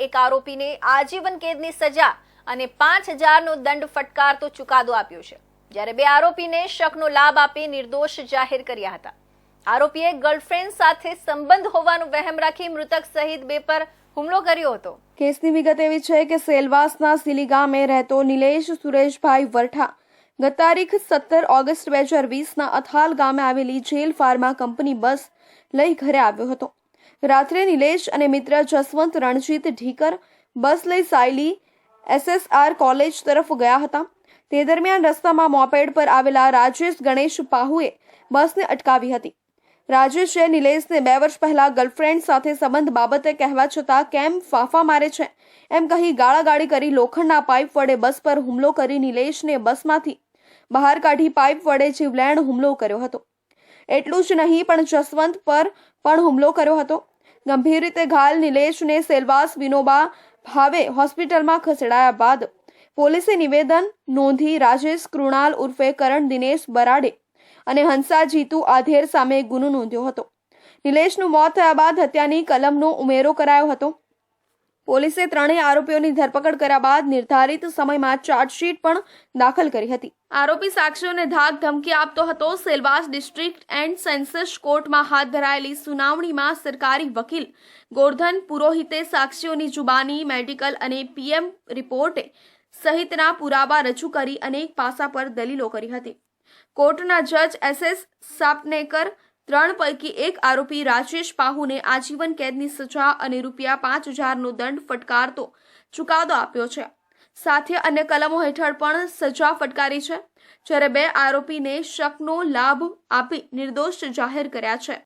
એક આરોપીને આજીવન કેદની સજા અને 5,000નો દંડ ફટકારતો ચુકાદો આપ્યો છે, જ્યારે બે આરોપીને શકનો લાભ આપી નિર્દોષ જાહેર કર્યા હતા। આરોપીએ ગર્લફ્રેન્ડ સાથે સંબંધ હોવાનો વહેમ રાખી મૃતક સહિત બે પર હુમલો કર્યો હતો। કેસની વિગત એવી છે કે સેલવાસના સિલી ગામે રહેતો નિલેશ સુરેશભાઈ વરઠા ગત તારીખ 17 ઓગસ્ટ 2020ના અથાલ ગામે આવેલી જેલ ફાર્મા કંપની બસ લઈ ઘરે આવ્યો હતો। રાત્રે નિલેશ અને મિત્ર જસવંત રણજીત ઢીકર બસ લઈ સાયલી SSR કોલેજ તરફ ગયા હતા। તે દરમિયાન રસ્તામાં મોપેડ પર આવેલા રાજેશ ગણેશ પાહુએ બસને અટકાવી હતી। રાજેશે નિલેશને 2 વર્ષ પહેલા ગર્લફ્રેન્ડ સાથે સંબંધ બાબતે કહેવા છતાં કેમ ફાફા મારે છે એમ કહી ગાળાગાળી કરી લોખંડના પાઇપ વડે બસ પર હુમલો કરી નિલેશને બસમાંથી બહાર કાઢી પાઇપ વડે જીવલેણ હુમલો કર્યો હતો। એટલું જ નહીં પણ જસવંત પર પણ હુમલો કર્યો હતો। ગંભીર રીતે ઘાયલ નિલેશને સેલવાસ વિનોબા ભાવે હોસ્પિટલમાં ખસેડાયા બાદ પોલીસે નિવેદન નોંધી રાજેશ કૃણાલ ઉર્ફે કરણ દિનેશ બરાડે અને હંસા જીતુ આધેર સામે ગુનો નોંધ્યો હતો। નિલેશનું મોત થયા બાદ હત્યાની કલમનો ઉમેરો કરાયો હતો। પોલીસે ત્રણેય આરોપીઓની ધરપકડ કર્યા બાદ નિર્ધારિત સમયમાં ચાર્જશીટ પણ દાખલ કરી હતી। આરોપી સાક્ષીઓને ધાક ધમકી આપતો હતો। સેલવાસ ડિસ્ટ્રિક્ટ એન્ડ સેશન્સ કોર્ટમાં હાથ ધરાયેલી સુનાવણીમાં સરકારી વકીલ ગોરધન પુરોહિતે સાક્ષીઓની જુબાની, મેડિકલ અને PM રિપોર્ટ સહિતના પુરાવા રજૂ કરી અનેક પાસા પર દલીલો કરી હતી। કોર્ટના જજ SS સાપનેકર 3 પૈકી એક આરોપી રાજેશ પાહુને આજીવન કેદની સજા અને ₹5,000નો દંડ ફટકારતો ચુકાદો આપ્યો છે। સાથે અન્ય કલમો હેઠળ પણ સજા ફટકારી છે, જ્યારે બે આરોપીને શકનો લાભ આપી નિર્દોષ જાહેર કર્યા છે।